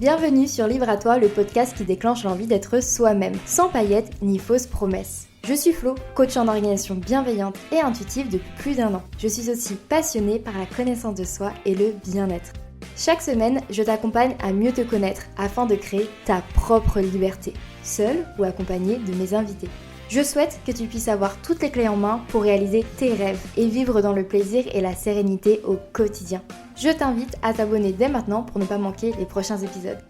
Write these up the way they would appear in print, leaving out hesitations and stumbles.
Bienvenue sur Libre à toi, le podcast qui déclenche l'envie d'être soi-même, sans paillettes ni fausses promesses. Je suis Flo, coach en organisation bienveillante et intuitive depuis plus d'1 an. Je suis aussi passionnée par la connaissance de soi et le bien-être. Chaque semaine, je t'accompagne à mieux te connaître afin de créer ta propre liberté, seule ou accompagnée de mes invités. Je souhaite que tu puisses avoir toutes les clés en main pour réaliser tes rêves et vivre dans le plaisir et la sérénité au quotidien. Je t'invite à t'abonner dès maintenant pour ne pas manquer les prochains épisodes.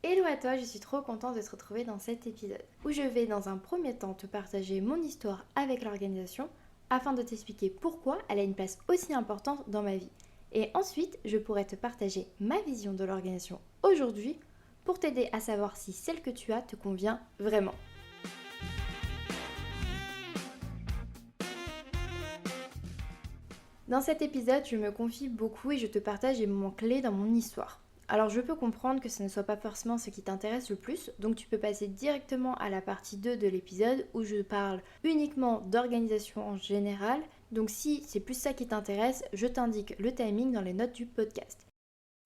Hello à toi, je suis trop contente de te retrouver dans cet épisode où je vais dans un premier temps te partager mon histoire avec l'organisation afin de t'expliquer pourquoi elle a une place aussi importante dans ma vie. Et ensuite, je pourrai te partager ma vision de l'organisation aujourd'hui pour t'aider à savoir si celle que tu as te convient vraiment. Dans cet épisode, je me confie beaucoup et je te partage les moments clés dans mon histoire. Alors je peux comprendre que ce ne soit pas forcément ce qui t'intéresse le plus, donc tu peux passer directement à la partie 2 de l'épisode où je parle uniquement d'organisation en général. Donc si c'est plus ça qui t'intéresse, je t'indique le timing dans les notes du podcast.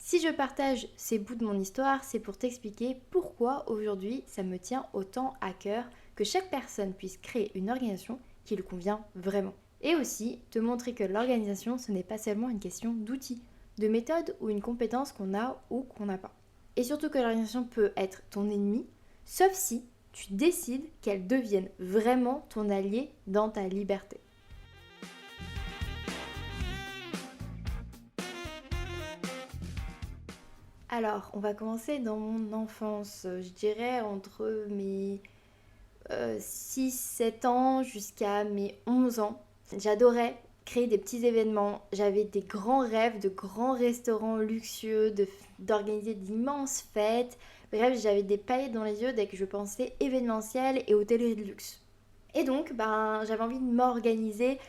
Si je partage ces bouts de mon histoire, c'est pour t'expliquer pourquoi aujourd'hui ça me tient autant à cœur que chaque personne puisse créer une organisation qui lui convient vraiment. Et aussi te montrer que l'organisation, ce n'est pas seulement une question d'outils, de méthode ou une compétence qu'on a ou qu'on n'a pas. Et surtout que l'organisation peut être ton ennemi, sauf si tu décides qu'elle devienne vraiment ton allié dans ta liberté. Alors, on va commencer dans mon enfance, je dirais entre mes 6-7 ans jusqu'à mes 11 ans. J'adorais créer des petits événements, j'avais des grands rêves de grands restaurants luxueux, d'organiser d'immenses fêtes. Bref, j'avais des paillettes dans les yeux dès que je pensais événementiel et hôtellerie de luxe. Et donc, j'avais envie de m'organiser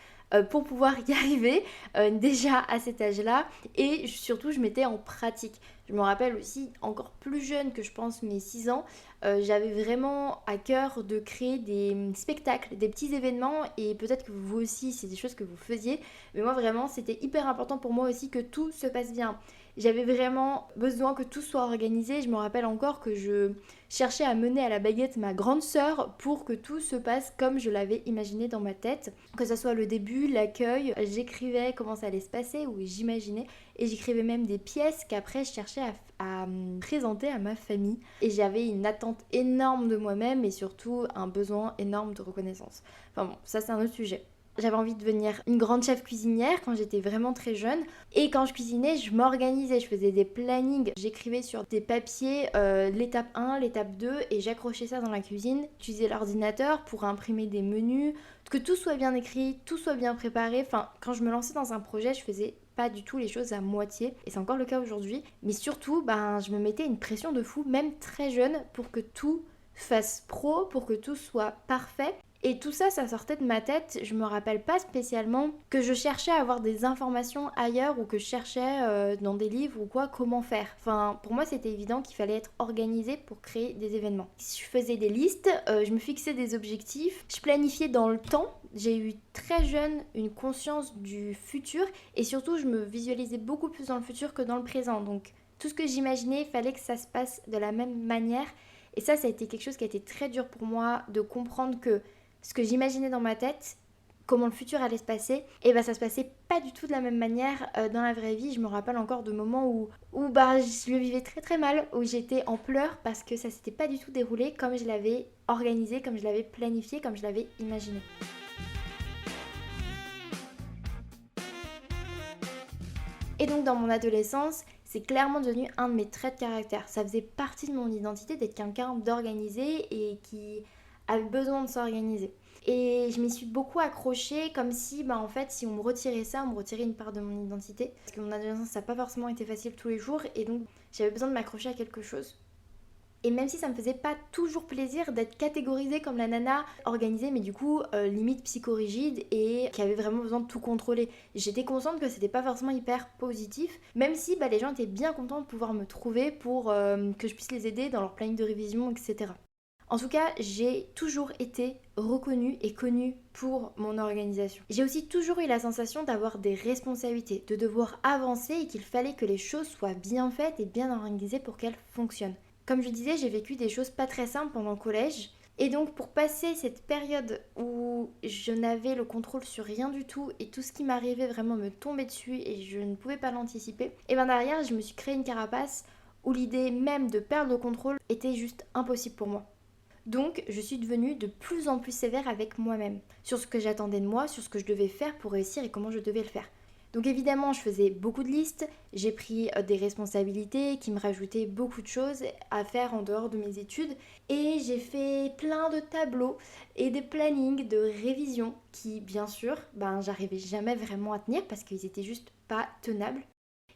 pour pouvoir y arriver déjà à cet âge-là. Et surtout, je mettais en pratique. Je me rappelle aussi, encore plus jeune que je pense mes 6 ans, j'avais vraiment à cœur de créer des spectacles, des petits événements. Et peut-être que vous aussi, c'est des choses que vous faisiez. Mais moi, vraiment, c'était hyper important pour moi aussi que tout se passe bien. J'avais vraiment besoin que tout soit organisé. Je me rappelle encore que je cherchais à mener à la baguette ma grande sœur pour que tout se passe comme je l'avais imaginé dans ma tête. Que ce soit le début, l'accueil, j'écrivais comment ça allait se passer ou j'imaginais. Et j'écrivais même des pièces qu'après je cherchais à présenter à ma famille. Et j'avais une attente énorme de moi-même et surtout un besoin énorme de reconnaissance. Enfin bon, ça c'est un autre sujet. J'avais envie de devenir une grande chef cuisinière quand j'étais vraiment très jeune. Et quand je cuisinais, je m'organisais, je faisais des plannings. J'écrivais sur des papiers l'étape 1, l'étape 2 et j'accrochais ça dans la cuisine. J'utilisais l'ordinateur pour imprimer des menus, que tout soit bien écrit, tout soit bien préparé. Enfin, quand je me lançais dans un projet, je faisais pas du tout les choses à moitié. Et c'est encore le cas aujourd'hui. Mais surtout, je me mettais une pression de fou, même très jeune, pour que tout fasse pro, pour que tout soit parfait. Et tout ça, ça sortait de ma tête. Je me rappelle pas spécialement que je cherchais à avoir des informations ailleurs ou que je cherchais dans des livres ou quoi, comment faire. Enfin, pour moi, c'était évident qu'il fallait être organisé pour créer des événements. Je faisais des listes, je me fixais des objectifs, je planifiais dans le temps. J'ai eu très jeune une conscience du futur et surtout, je me visualisais beaucoup plus dans le futur que dans le présent. Donc, tout ce que j'imaginais, il fallait que ça se passe de la même manière. Et ça a été quelque chose qui a été très dur pour moi de comprendre que ce que j'imaginais dans ma tête, comment le futur allait se passer, et ça se passait pas du tout de la même manière dans la vraie vie. Je me rappelle encore de moments où je le vivais très très mal, où j'étais en pleurs parce que ça s'était pas du tout déroulé comme je l'avais organisé, comme je l'avais planifié, comme je l'avais imaginé. Et donc dans mon adolescence, c'est clairement devenu un de mes traits de caractère. Ça faisait partie de mon identité d'être quelqu'un d'organisé et qui avait besoin de s'organiser. Et je m'y suis beaucoup accrochée comme si, en fait, si on me retirait ça, on me retirait une part de mon identité. Parce que mon adolescence, ça n'a pas forcément été facile tous les jours et donc j'avais besoin de m'accrocher à quelque chose. Et même si ça me faisait pas toujours plaisir d'être catégorisée comme la nana organisée, mais du coup limite psychorigide et qui avait vraiment besoin de tout contrôler. J'étais consciente que c'était pas forcément hyper positif, même si les gens étaient bien contents de pouvoir me trouver pour que je puisse les aider dans leur planning de révision, etc. En tout cas, j'ai toujours été reconnue et connue pour mon organisation. J'ai aussi toujours eu la sensation d'avoir des responsabilités, de devoir avancer et qu'il fallait que les choses soient bien faites et bien organisées pour qu'elles fonctionnent. Comme je disais, j'ai vécu des choses pas très simples pendant le collège. Et donc pour passer cette période où je n'avais le contrôle sur rien du tout et tout ce qui m'arrivait vraiment me tombait dessus et je ne pouvais pas l'anticiper, et bien derrière je me suis créé une carapace où l'idée même de perdre le contrôle était juste impossible pour moi. Donc je suis devenue de plus en plus sévère avec moi-même, sur ce que j'attendais de moi, sur ce que je devais faire pour réussir et comment je devais le faire. Donc évidemment, je faisais beaucoup de listes, j'ai pris des responsabilités qui me rajoutaient beaucoup de choses à faire en dehors de mes études et j'ai fait plein de tableaux et des plannings de révision qui, bien sûr, j'arrivais jamais vraiment à tenir parce qu'ils étaient juste pas tenables.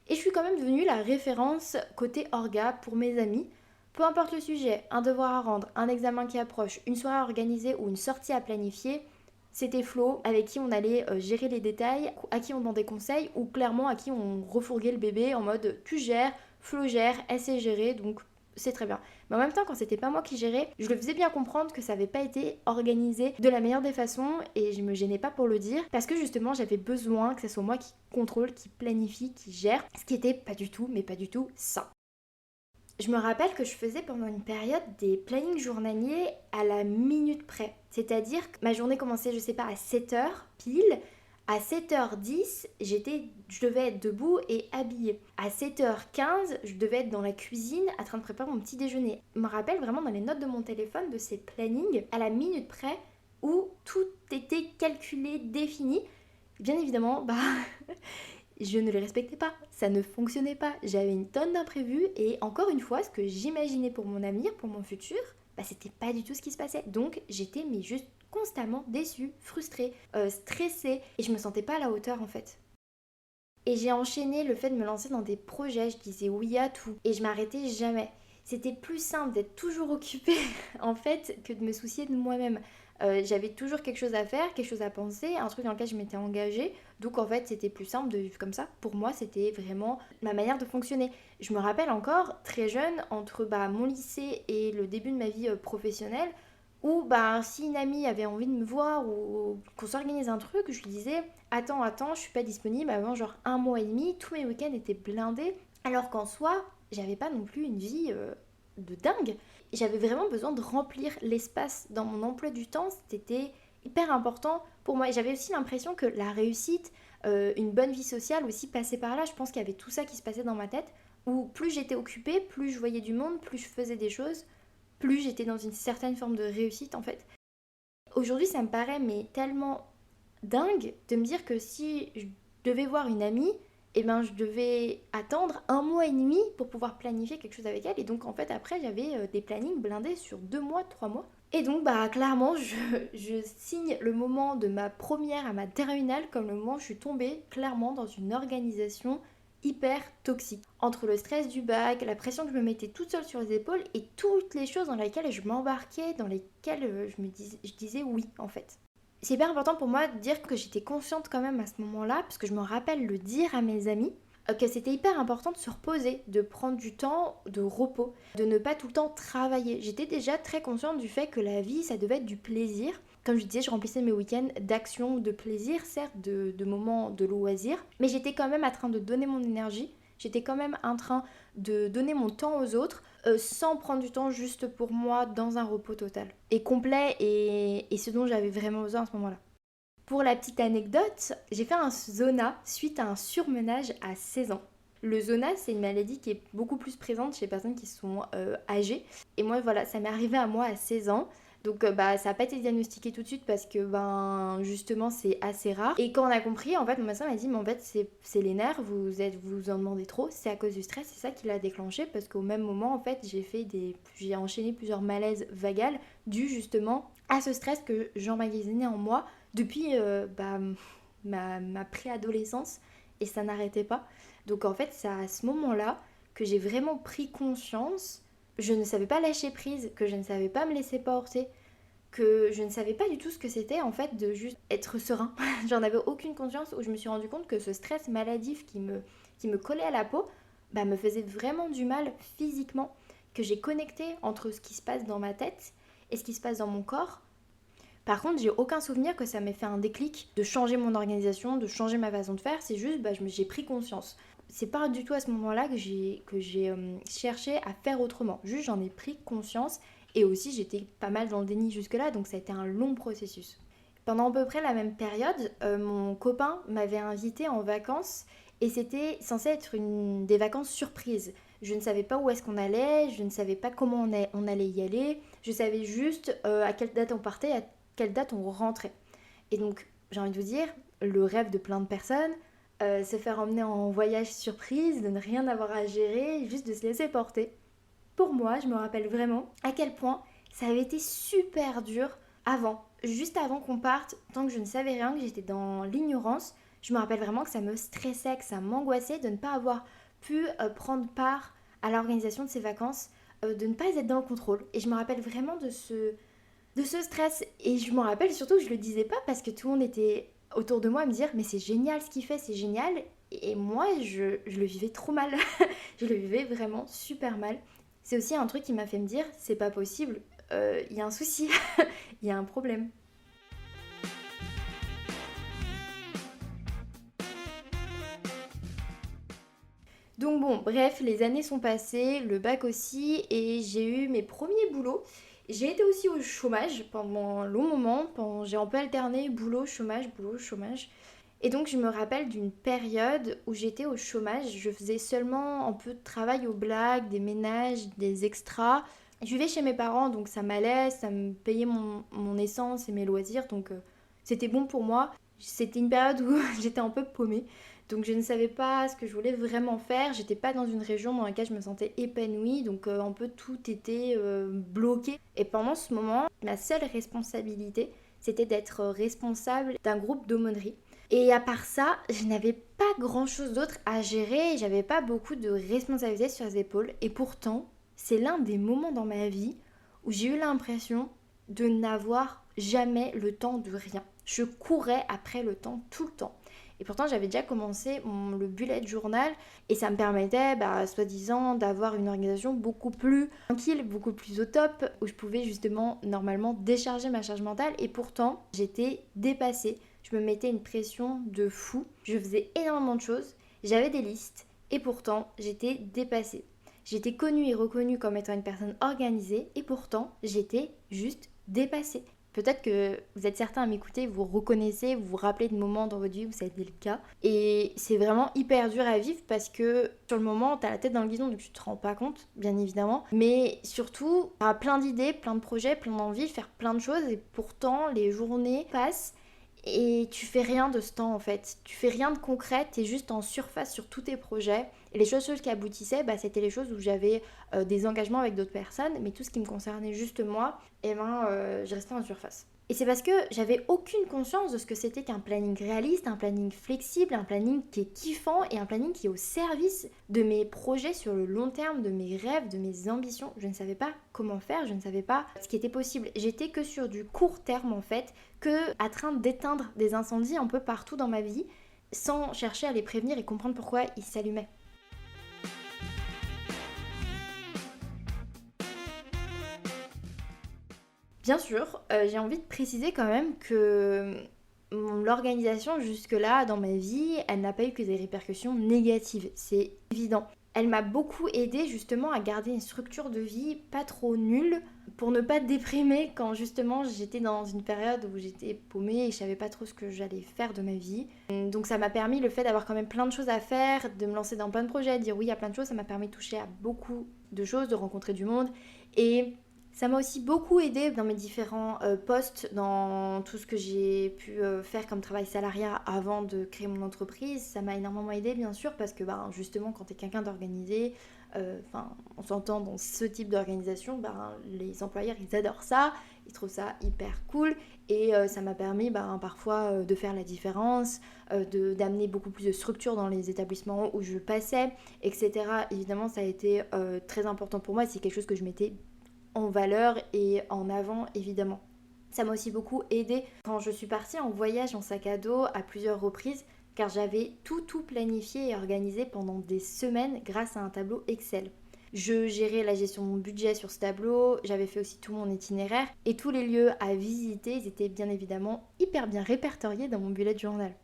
Et je suis quand même devenue la référence côté orga pour mes amis. Peu importe le sujet, un devoir à rendre, un examen qui approche, une soirée à organiser ou une sortie à planifier, c'était Flo avec qui on allait gérer les détails, à qui on demandait conseil ou clairement à qui on refourguait le bébé en mode tu gères, Flo gère, elle sait gérer donc c'est très bien. Mais en même temps, quand c'était pas moi qui gérais, je le faisais bien comprendre que ça avait pas été organisé de la meilleure des façons et je me gênais pas pour le dire parce que justement j'avais besoin que ce soit moi qui contrôle, qui planifie, qui gère, ce qui était pas du tout, mais pas du tout ça. Je me rappelle que je faisais pendant une période des plannings journaliers à la minute près. C'est-à-dire que ma journée commençait, je sais pas, à 7h pile. À 7h10, je devais être debout et habillée. À 7h15, je devais être dans la cuisine en train de préparer mon petit déjeuner. Je me rappelle vraiment dans les notes de mon téléphone de ces plannings à la minute près où tout était calculé, défini. Bien évidemment, je ne les respectais pas, ça ne fonctionnait pas, j'avais une tonne d'imprévus et encore une fois, ce que j'imaginais pour mon avenir, pour mon futur, c'était pas du tout ce qui se passait. Donc j'étais mais juste constamment déçue, frustrée, stressée et je me sentais pas à la hauteur en fait. Et j'ai enchaîné le fait de me lancer dans des projets, je disais oui à tout et je m'arrêtais jamais. C'était plus simple d'être toujours occupée en fait que de me soucier de moi-même. J'avais toujours quelque chose à faire, quelque chose à penser, un truc dans lequel je m'étais engagée. Donc en fait c'était plus simple de vivre comme ça. Pour moi c'était vraiment ma manière de fonctionner. Je me rappelle encore très jeune, entre mon lycée et le début de ma vie professionnelle, où si une amie avait envie de me voir ou qu'on s'organise un truc, je lui disais attends, je suis pas disponible avant genre un mois et demi, tous mes week-ends étaient blindés, alors qu'en soi, j'avais pas non plus une vie de dingue. J'avais vraiment besoin de remplir l'espace dans mon emploi du temps, c'était hyper important pour moi. Et j'avais aussi l'impression que la réussite, une bonne vie sociale aussi passait par là. Je pense qu'il y avait tout ça qui se passait dans ma tête, où plus j'étais occupée, plus je voyais du monde, plus je faisais des choses, plus j'étais dans une certaine forme de réussite en fait. Aujourd'hui, ça me paraît mais tellement dingue de me dire que si je devais voir une amie, je devais attendre un mois et demi pour pouvoir planifier quelque chose avec elle. Et donc en fait après j'avais des plannings blindés sur 2 mois, 3 mois. Et donc clairement je signe le moment de ma première à ma terminale comme le moment où je suis tombée clairement dans une organisation hyper toxique. Entre le stress du bac, la pression que je me mettais toute seule sur les épaules et toutes les choses dans lesquelles je m'embarquais, dans lesquelles je disais oui en fait. C'est hyper important pour moi de dire que j'étais consciente quand même à ce moment-là, parce que je me rappelle le dire à mes amis, que c'était hyper important de se reposer, de prendre du temps de repos, de ne pas tout le temps travailler. J'étais déjà très consciente du fait que la vie, ça devait être du plaisir. Comme je disais, je remplissais mes week-ends d'actions, de plaisir, certes, de moments de loisirs, mais j'étais quand même en train de donner mon énergie, j'étais quand même en train de donner mon temps aux autres, sans prendre du temps juste pour moi dans un repos total et complet et ce dont j'avais vraiment besoin à ce moment-là. Pour la petite anecdote, j'ai fait un zona suite à un surmenage à 16 ans. Le zona, c'est une maladie qui est beaucoup plus présente chez les personnes qui sont âgées. Et moi, voilà, ça m'est arrivé à moi à 16 ans. Donc ça n'a pas été diagnostiqué tout de suite parce que justement c'est assez rare. Et quand on a compris, en fait mon médecin m'a dit mais en fait c'est les nerfs, vous en demandez trop, c'est à cause du stress, c'est ça qui l'a déclenché parce qu'au même moment en fait j'ai enchaîné plusieurs malaises vagales dus justement à ce stress que j'emmagasinais en moi depuis ma préadolescence et ça n'arrêtait pas. Donc en fait c'est à ce moment-là que j'ai vraiment pris conscience. Je ne savais pas lâcher prise, que je ne savais pas me laisser porter, que je ne savais pas du tout ce que c'était en fait de juste être serein. J'en avais aucune conscience où je me suis rendu compte que ce stress maladif qui me collait à la peau me faisait vraiment du mal physiquement, que j'ai connecté entre ce qui se passe dans ma tête et ce qui se passe dans mon corps. Par contre, j'ai aucun souvenir que ça m'ait fait un déclic de changer mon organisation, de changer ma façon de faire. C'est juste, j'ai pris conscience. C'est pas du tout à ce moment-là que j'ai cherché à faire autrement. Juste, j'en ai pris conscience et aussi j'étais pas mal dans le déni jusque-là, donc ça a été un long processus. Pendant à peu près la même période, mon copain m'avait invité en vacances et c'était censé être des vacances surprises. Je ne savais pas où est-ce qu'on allait, je ne savais pas comment on allait y aller, je savais juste à quelle date on partait, à quelle date on rentrait. Et donc, j'ai envie de vous dire, le rêve de plein de personnes, se faire emmener en voyage surprise, de ne rien avoir à gérer, juste de se laisser porter. Pour moi, je me rappelle vraiment à quel point ça avait été super dur juste avant qu'on parte, tant que je ne savais rien, que j'étais dans l'ignorance. Je me rappelle vraiment que ça me stressait, que ça m'angoissait de ne pas avoir pu prendre part à l'organisation de ces vacances, de ne pas être dans le contrôle. Et je me rappelle vraiment de ce stress. Et je me rappelle surtout que je le disais pas parce que tout le monde était autour de moi à me dire mais c'est génial ce qu'il fait, c'est génial. Et moi, je le vivais trop mal. Je le vivais vraiment super mal. C'est aussi un truc qui m'a fait me dire c'est pas possible, il y a un souci, il y a un problème. Donc bon, bref, les années sont passées, le bac aussi, et j'ai eu mes premiers boulots. J'ai été aussi au chômage pendant un long moment, j'ai un peu alterné boulot, chômage, boulot, chômage. Et donc je me rappelle d'une période où j'étais au chômage, je faisais seulement un peu de travail aux blagues, des ménages, des extras. Je vivais chez mes parents, donc ça m'allait, ça me payait mon essence et mes loisirs, donc c'était bon pour moi. C'était une période où j'étais un peu paumée, donc je ne savais pas ce que je voulais vraiment faire. J'étais pas dans une région dans laquelle je me sentais épanouie, donc un peu tout était bloqué. Et pendant ce moment, ma seule responsabilité, c'était d'être responsable d'un groupe d'aumônerie. Et à part ça, je n'avais pas grand chose d'autre à gérer, j'avais pas beaucoup de responsabilités sur les épaules. Et pourtant, c'est l'un des moments dans ma vie où j'ai eu l'impression de n'avoir jamais le temps de rien. Je courais après le temps tout le temps. Et pourtant, j'avais déjà commencé le bullet journal et ça me permettait, soi-disant, d'avoir une organisation beaucoup plus tranquille, beaucoup plus au top, où je pouvais justement, normalement, décharger ma charge mentale. Et pourtant, j'étais dépassée. Je me mettais une pression de fou. Je faisais énormément de choses. J'avais des listes. Et pourtant, j'étais dépassée. J'étais connue et reconnue comme étant une personne organisée. Et pourtant, j'étais juste dépassée. Peut-être que vous êtes certains à m'écouter, vous reconnaissez, vous vous rappelez de moments dans votre vie où ça a été le cas. Et c'est vraiment hyper dur à vivre parce que sur le moment, t'as la tête dans le guidon, donc tu te rends pas compte, bien évidemment. Mais surtout, t'as plein d'idées, plein de projets, plein d'envies, faire plein de choses. Et pourtant, les journées passent et tu fais rien de ce temps en fait. Tu fais rien de concret, t'es juste en surface sur tous tes projets. Et les choses qui aboutissaient, c'était les choses où j'avais des engagements avec d'autres personnes, mais tout ce qui me concernait juste moi, je restais en surface. Et c'est parce que j'avais aucune conscience de ce que c'était qu'un planning réaliste, un planning flexible, un planning qui est kiffant et un planning qui est au service de mes projets sur le long terme, de mes rêves, de mes ambitions. Je ne savais pas comment faire, je ne savais pas ce qui était possible. J'étais que sur du court terme en fait, que à train d'éteindre des incendies un peu partout dans ma vie, sans chercher à les prévenir et comprendre pourquoi ils s'allumaient. Bien sûr, j'ai envie de préciser quand même que l'organisation jusque-là dans ma vie, elle n'a pas eu que des répercussions négatives, c'est évident. Elle m'a beaucoup aidée justement à garder une structure de vie pas trop nulle pour ne pas déprimer quand justement j'étais dans une période où j'étais paumée et je savais pas trop ce que j'allais faire de ma vie. Donc ça m'a permis le fait d'avoir quand même plein de choses à faire, de me lancer dans plein de projets, de dire oui à plein de choses, ça m'a permis de toucher à beaucoup de choses, de rencontrer du monde et ça m'a aussi beaucoup aidé dans mes différents postes, dans tout ce que j'ai pu faire comme travail salariat avant de créer mon entreprise. Ça m'a énormément aidé bien sûr parce que justement quand tu es quelqu'un d'organisé, on s'entend dans ce type d'organisation, les employeurs ils adorent ça, ils trouvent ça hyper cool et ça m'a permis parfois de faire la différence, d'amener beaucoup plus de structure dans les établissements où je passais, etc. Évidemment ça a été très important pour moi, c'est quelque chose que je m'étais en valeur et en avant évidemment. Ça m'a aussi beaucoup aidé quand je suis partie en voyage en sac à dos à plusieurs reprises car j'avais tout planifié et organisé pendant des semaines grâce à un tableau Excel. Je gérais la gestion de mon budget sur ce tableau, j'avais fait aussi tout mon itinéraire et tous les lieux à visiter, ils étaient bien évidemment hyper bien répertoriés dans mon bullet journal.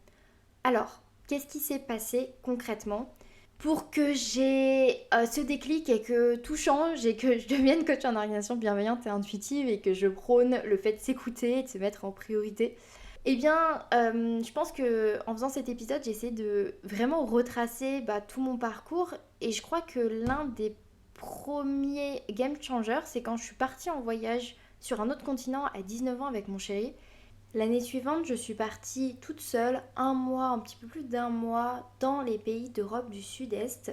Alors, qu'est-ce qui s'est passé concrètement pour que j'ai ce déclic et que tout change et que je devienne coach en organisation bienveillante et intuitive et que je prône le fait de s'écouter et de se mettre en priorité? Eh bien, je pense que en faisant cet épisode, j'essaie de vraiment retracer tout mon parcours et je crois que l'un des premiers game changers, c'est quand je suis partie en voyage sur un autre continent à 19 ans avec mon chéri. L'année suivante, je suis partie toute seule, un mois, un petit peu plus d'un mois, dans les pays d'Europe du Sud-Est.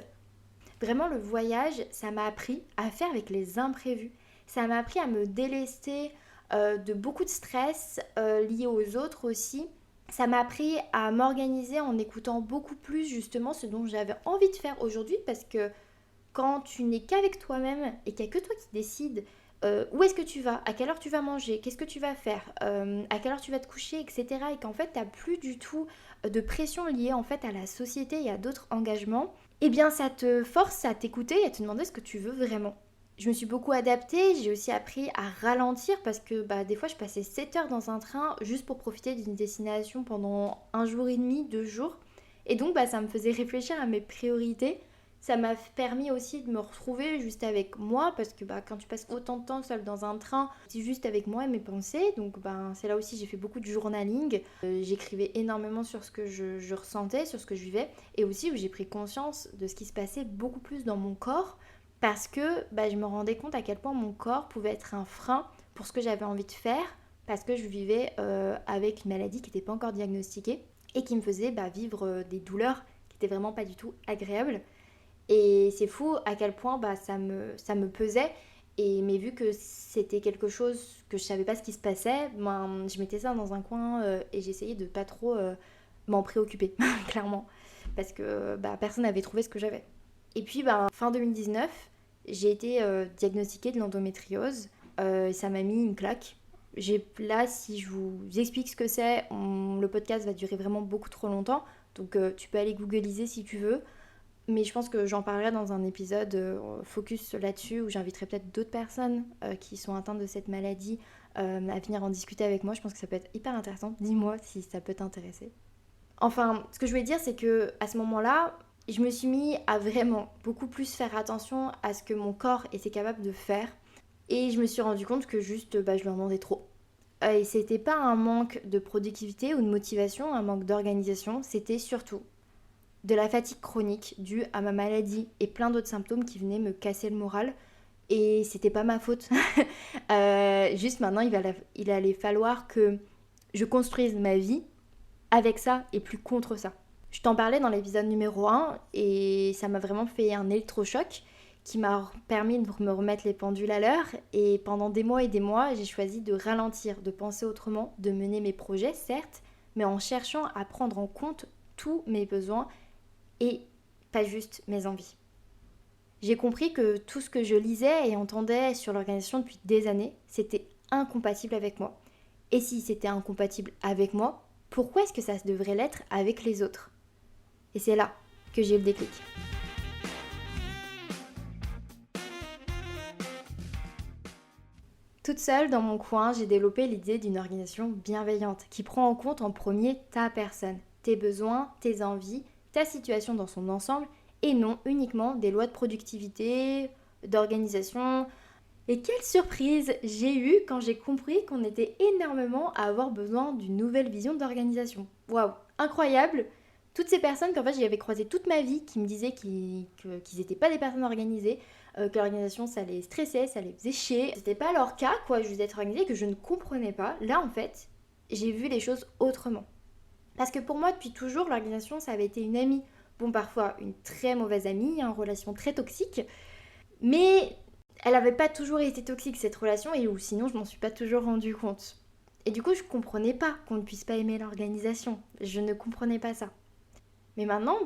Vraiment, le voyage, ça m'a appris à faire avec les imprévus. Ça m'a appris à me délester de beaucoup de stress lié aux autres aussi. Ça m'a appris à m'organiser en écoutant beaucoup plus justement ce dont j'avais envie de faire aujourd'hui parce que quand tu n'es qu'avec toi-même et qu'il n'y a que toi qui décides où est-ce que tu vas, à quelle heure tu vas manger, qu'est-ce que tu vas faire, à quelle heure tu vas te coucher, etc. Et qu'en fait, tu n'as plus du tout de pression liée en fait à la société et à d'autres engagements, eh bien ça te force à t'écouter et à te demander ce que tu veux vraiment. Je me suis beaucoup adaptée, j'ai aussi appris à ralentir parce que des fois je passais 7 heures dans un train juste pour profiter d'une destination pendant un jour et demi, 2 jours. Et donc ça me faisait réfléchir à mes priorités. Ça m'a permis aussi de me retrouver juste avec moi parce que quand tu passes autant de temps seul dans un train, c'est juste avec moi et mes pensées. Donc c'est là aussi j'ai fait beaucoup de journaling. J'écrivais énormément sur ce que je ressentais, sur ce que je vivais. Et aussi j'ai pris conscience de ce qui se passait beaucoup plus dans mon corps parce que je me rendais compte à quel point mon corps pouvait être un frein pour ce que j'avais envie de faire parce que je vivais avec une maladie qui n'était pas encore diagnostiquée et qui me faisait vivre des douleurs qui n'étaient vraiment pas du tout agréables. Et c'est fou à quel point ça me pesait. Mais vu que c'était quelque chose que je savais pas ce qui se passait, je mettais ça dans un coin et j'essayais de pas trop m'en préoccuper, clairement. Parce que personne n'avait trouvé ce que j'avais. Et puis fin 2019, j'ai été diagnostiquée de l'endométriose. Ça m'a mis une claque. Là, si je vous explique ce que c'est, le podcast va durer vraiment beaucoup trop longtemps. Donc tu peux aller googliser si tu veux. Mais je pense que j'en parlerai dans un épisode focus là-dessus où j'inviterai peut-être d'autres personnes qui sont atteintes de cette maladie à venir en discuter avec moi. Je pense que ça peut être hyper intéressant. Dis-moi si ça peut t'intéresser. Enfin, ce que je voulais dire, c'est que à ce moment-là, je me suis mis à vraiment beaucoup plus faire attention à ce que mon corps était capable de faire. Et je me suis rendu compte que juste, je lui en demandais trop. Et c'était pas un manque de productivité ou de motivation, un manque d'organisation, c'était surtout de la fatigue chronique due à ma maladie et plein d'autres symptômes qui venaient me casser le moral. Et c'était pas ma faute. Juste maintenant, il allait falloir que je construise ma vie avec ça et plus contre ça. Je t'en parlais dans l'épisode numéro 1 et ça m'a vraiment fait un électrochoc qui m'a permis de me remettre les pendules à l'heure. Et pendant des mois et des mois, j'ai choisi de ralentir, de penser autrement, de mener mes projets, certes, mais en cherchant à prendre en compte tous mes besoins et pas juste mes envies. J'ai compris que tout ce que je lisais et entendais sur l'organisation depuis des années, c'était incompatible avec moi. Et si c'était incompatible avec moi, pourquoi est-ce que ça devrait l'être avec les autres? Et c'est là que j'ai eu le déclic. Toute seule dans mon coin, j'ai développé l'idée d'une organisation bienveillante qui prend en compte en premier ta personne, tes besoins, tes envies, ta situation dans son ensemble et non uniquement des lois de productivité, d'organisation. Et quelle surprise j'ai eue quand j'ai compris qu'on était énormément à avoir besoin d'une nouvelle vision d'organisation. Waouh, incroyable! Toutes ces personnes qu'en fait j'y avais croisées toute ma vie qui me disaient qu'ils n'étaient pas des personnes organisées, que l'organisation ça les stressait, ça les faisait chier. C'était pas leur cas quoi, je disais être organisée que je ne comprenais pas. Là en fait, j'ai vu les choses autrement. Parce que pour moi, depuis toujours, l'organisation, ça avait été une amie. Bon, parfois une très mauvaise amie, une relation très toxique. Mais elle n'avait pas toujours été toxique, cette relation, ou sinon, je m'en suis pas toujours rendu compte. Et du coup, je comprenais pas qu'on ne puisse pas aimer l'organisation. Je ne comprenais pas ça. Mais maintenant,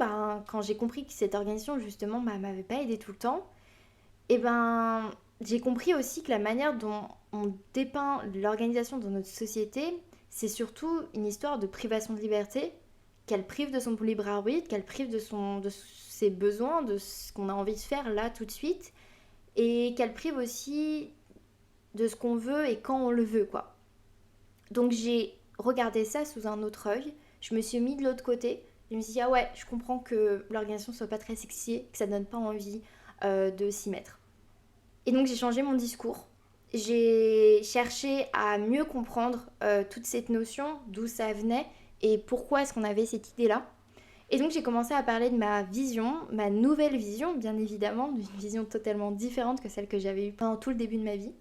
quand j'ai compris que cette organisation, justement, m'avait pas aidé tout le temps, j'ai compris aussi que la manière dont on dépeint l'organisation dans notre société, c'est surtout une histoire de privation de liberté, qu'elle prive de son libre arbitre, qu'elle prive de ses besoins, de ce qu'on a envie de faire là tout de suite. et qu'elle prive aussi de ce qu'on veut et quand on le veut, quoi. Donc j'ai regardé ça sous un autre œil, je me suis mis de l'autre côté, je me suis dit ah ouais, je comprends que l'organisation soit pas très sexy, que ça donne pas envie de s'y mettre. Et donc j'ai changé mon discours. J'ai cherché à mieux comprendre toute cette notion, d'où ça venait et pourquoi est-ce qu'on avait cette idée-là. Et donc j'ai commencé à parler de ma vision, ma nouvelle vision, bien évidemment, d'une vision totalement différente que celle que j'avais eue pendant tout le début de ma vie.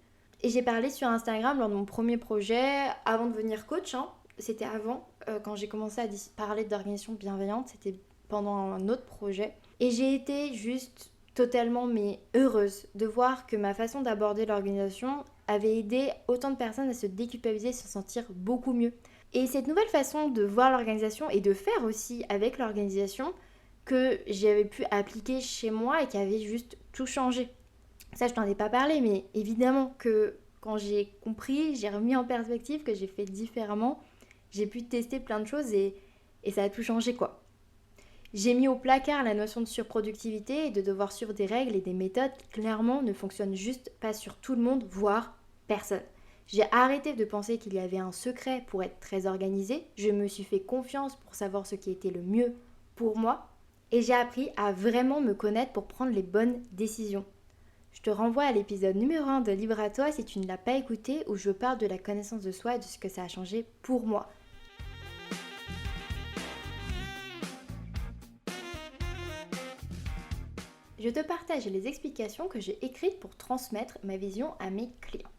Et j'ai parlé sur Instagram lors de mon premier projet, avant de devenir coach, hein. C'était avant, quand j'ai commencé à parler d'organisation bienveillante, c'était pendant un autre projet. Et j'ai été juste totalement mais heureuse de voir que ma façon d'aborder l'organisation avait aidé autant de personnes à se déculpabiliser et se sentir beaucoup mieux. Et cette nouvelle façon de voir l'organisation et de faire aussi avec l'organisation que j'avais pu appliquer chez moi et qui avait juste tout changé. Ça, je t'en ai pas parlé, mais évidemment que quand j'ai compris, j'ai remis en perspective que j'ai fait différemment, j'ai pu tester plein de choses et ça a tout changé quoi. J'ai mis au placard la notion de surproductivité et de devoir suivre des règles et des méthodes qui clairement ne fonctionnent juste pas sur tout le monde, voire personne. J'ai arrêté de penser qu'il y avait un secret pour être très organisé, je me suis fait confiance pour savoir ce qui était le mieux pour moi et j'ai appris à vraiment me connaître pour prendre les bonnes décisions. Je te renvoie à l'épisode numéro 1 de Libre à toi si tu ne l'as pas écouté où je parle de la connaissance de soi et de ce que ça a changé pour moi. Je te partage les explications que j'ai écrites pour transmettre ma vision à mes clients.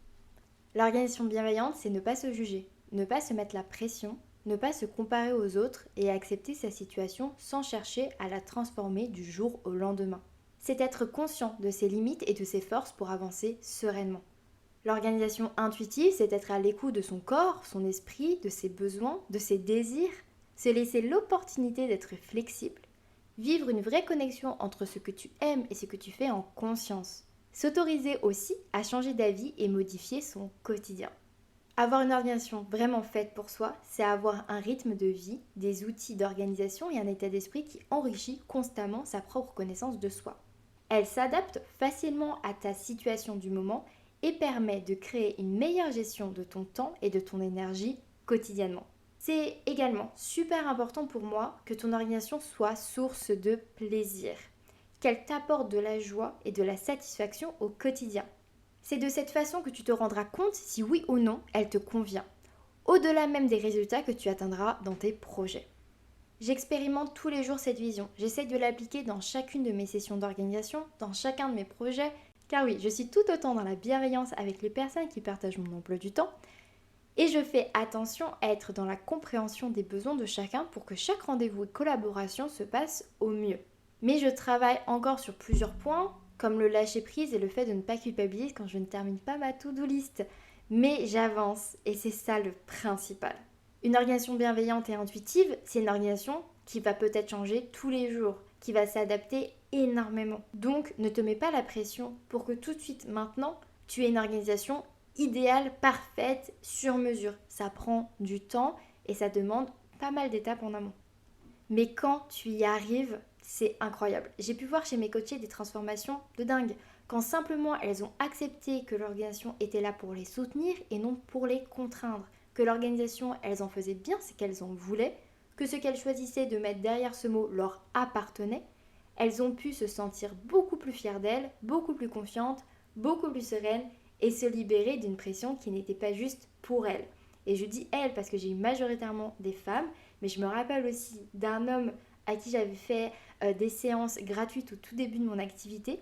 L'organisation bienveillante, c'est ne pas se juger, ne pas se mettre la pression, ne pas se comparer aux autres et accepter sa situation sans chercher à la transformer du jour au lendemain. C'est être conscient de ses limites et de ses forces pour avancer sereinement. L'organisation intuitive, c'est être à l'écoute de son corps, son esprit, de ses besoins, de ses désirs, se laisser l'opportunité d'être flexible, vivre une vraie connexion entre ce que tu aimes et ce que tu fais en conscience. S'autoriser aussi à changer d'avis et modifier son quotidien. Avoir une organisation vraiment faite pour soi, c'est avoir un rythme de vie, des outils d'organisation et un état d'esprit qui enrichit constamment sa propre connaissance de soi. Elle s'adapte facilement à ta situation du moment et permet de créer une meilleure gestion de ton temps et de ton énergie quotidiennement. C'est également super important pour moi que ton organisation soit source de plaisir, qu'elle t'apporte de la joie et de la satisfaction au quotidien. C'est de cette façon que tu te rendras compte si oui ou non elle te convient, au-delà même des résultats que tu atteindras dans tes projets. J'expérimente tous les jours cette vision, j'essaie de l'appliquer dans chacune de mes sessions d'organisation, dans chacun de mes projets, car oui, je suis tout autant dans la bienveillance avec les personnes qui partagent mon emploi du temps, et je fais attention à être dans la compréhension des besoins de chacun pour que chaque rendez-vous de collaboration se passe au mieux. Mais je travaille encore sur plusieurs points, comme le lâcher prise et le fait de ne pas culpabiliser quand je ne termine pas ma to-do list. Mais j'avance et c'est ça le principal. Une organisation bienveillante et intuitive, c'est une organisation qui va peut-être changer tous les jours, qui va s'adapter énormément. Donc ne te mets pas la pression pour que tout de suite maintenant, tu aies une organisation idéale, parfaite, sur mesure. Ça prend du temps et ça demande pas mal d'étapes en amont. Mais quand tu y arrives, c'est incroyable. J'ai pu voir chez mes coachés des transformations de dingue. Quand simplement elles ont accepté que l'organisation était là pour les soutenir et non pour les contraindre. Que l'organisation, elles en faisaient bien ce qu'elles en voulaient. Que ce qu'elles choisissaient de mettre derrière ce mot leur appartenait. Elles ont pu se sentir beaucoup plus fières d'elles, beaucoup plus confiantes, beaucoup plus sereines et se libérer d'une pression qui n'était pas juste pour elles. Et je dis elles parce que j'ai eu majoritairement des femmes, mais je me rappelle aussi d'un homme à qui j'avais fait des séances gratuites au tout début de mon activité,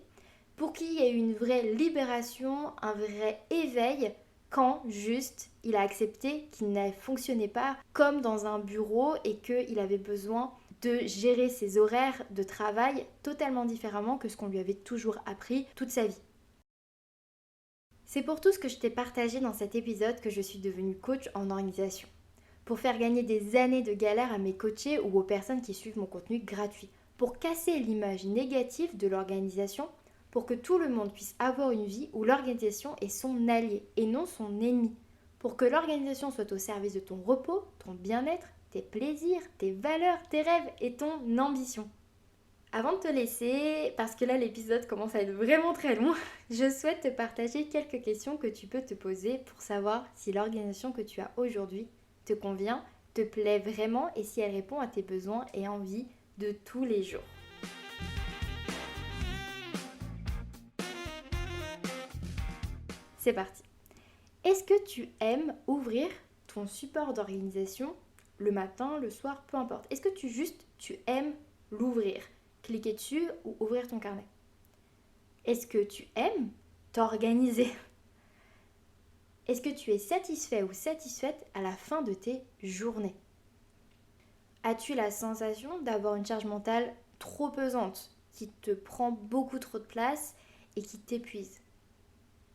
pour qui il y a eu une vraie libération, un vrai éveil, quand juste il a accepté qu'il ne fonctionnait pas comme dans un bureau et qu'il avait besoin de gérer ses horaires de travail totalement différemment que ce qu'on lui avait toujours appris toute sa vie. C'est pour tout ce que je t'ai partagé dans cet épisode que je suis devenue coach en organisation. Pour faire gagner des années de galère à mes coachés ou aux personnes qui suivent mon contenu gratuit. Pour casser l'image négative de l'organisation, pour que tout le monde puisse avoir une vie où l'organisation est son allié et non son ennemi. Pour que l'organisation soit au service de ton repos, ton bien-être, tes plaisirs, tes valeurs, tes rêves et ton ambition. Avant de te laisser, parce que là l'épisode commence à être vraiment très long, je souhaite te partager quelques questions que tu peux te poser pour savoir si l'organisation que tu as aujourd'hui te convient, te plaît vraiment et si elle répond à tes besoins et envies de tous les jours. C'est parti. Est-ce que tu aimes ouvrir ton support d'organisation le matin, le soir, peu importe? Est-ce que tu aimes l'ouvrir? Cliquer dessus ou ouvrir ton carnet. Est-ce que tu aimes t'organiser? Est-ce que tu es satisfait ou satisfaite à la fin de tes journées? As-tu la sensation d'avoir une charge mentale trop pesante, qui te prend beaucoup trop de place et qui t'épuise?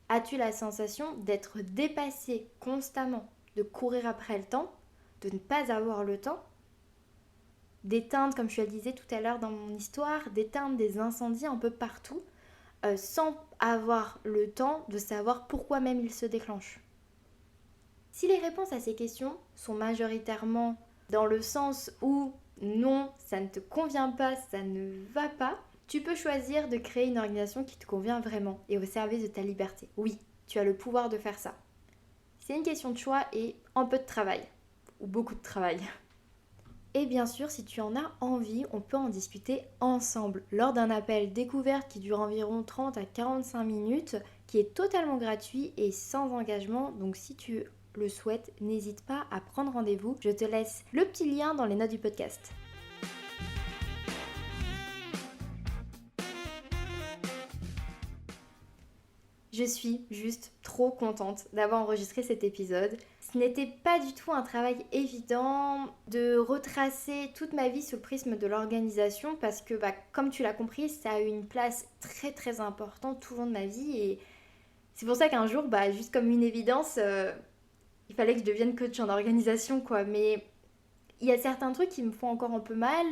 As-tu la sensation d'être dépassé constamment, de courir après le temps, de ne pas avoir le temps? D'éteindre, comme je le disais tout à l'heure dans mon histoire, d'éteindre des incendies un peu partout, sans avoir le temps de savoir pourquoi même ils se déclenchent. Si les réponses à ces questions sont majoritairement dans le sens où non, ça ne te convient pas, ça ne va pas, tu peux choisir de créer une organisation qui te convient vraiment et au service de ta liberté. Oui, tu as le pouvoir de faire ça. C'est une question de choix et un peu de travail, ou beaucoup de travail. Et bien sûr, si tu en as envie, on peut en discuter ensemble lors d'un appel découverte qui dure environ 30 à 45 minutes, qui est totalement gratuit et sans engagement. Donc si tu le souhaites, n'hésite pas à prendre rendez-vous. Je te laisse le petit lien dans les notes du podcast. Je suis juste trop contente d'avoir enregistré cet épisode. Ce n'était pas du tout un travail évident de retracer toute ma vie sous le prisme de l'organisation parce que, comme tu l'as compris, ça a eu une place très très importante tout au long de ma vie et c'est pour ça qu'un jour, juste comme une évidence, il fallait que je devienne coach en organisation, quoi. Mais il y a certains trucs qui me font encore un peu mal,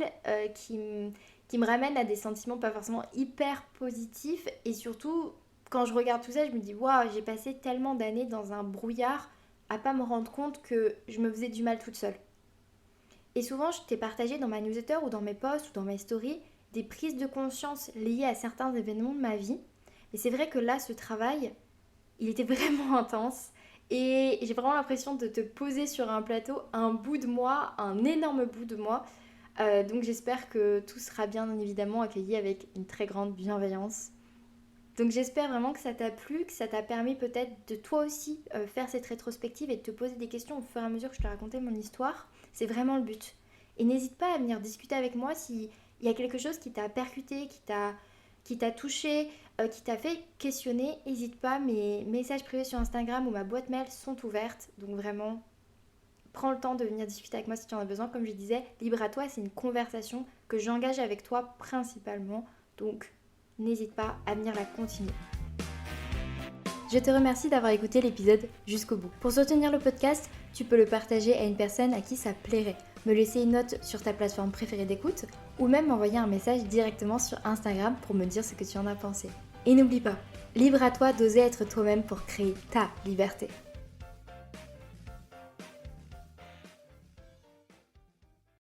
qui me ramènent à des sentiments pas forcément hyper positifs et surtout... Quand je regarde tout ça, je me dis waouh, j'ai passé tellement d'années dans un brouillard à pas me rendre compte que je me faisais du mal toute seule. Et souvent, je t'ai partagé dans ma newsletter ou dans mes posts ou dans mes stories des prises de conscience liées à certains événements de ma vie. Et c'est vrai que là, ce travail, il était vraiment intense. Et j'ai vraiment l'impression de te poser sur un plateau un bout de moi, un énorme bout de moi. Donc j'espère que tout sera bien évidemment accueilli avec une très grande bienveillance. Donc j'espère vraiment que ça t'a plu, que ça t'a permis peut-être de toi aussi faire cette rétrospective et de te poser des questions au fur et à mesure que je te racontais mon histoire. C'est vraiment le but. Et n'hésite pas à venir discuter avec moi s'il y a quelque chose qui t'a percuté, qui t'a touché, qui t'a fait questionner. N'hésite pas, mes messages privés sur Instagram ou ma boîte mail sont ouvertes. Donc vraiment, prends le temps de venir discuter avec moi si tu en as besoin. Comme je disais, libre à toi, c'est une conversation que j'engage avec toi principalement. Donc... n'hésite pas à venir la continuer. Je te remercie d'avoir écouté l'épisode jusqu'au bout. Pour soutenir le podcast, tu peux le partager à une personne à qui ça plairait, me laisser une note sur ta plateforme préférée d'écoute ou même m'envoyer un message directement sur Instagram pour me dire ce que tu en as pensé. Et n'oublie pas, libre à toi d'oser être toi-même pour créer ta liberté.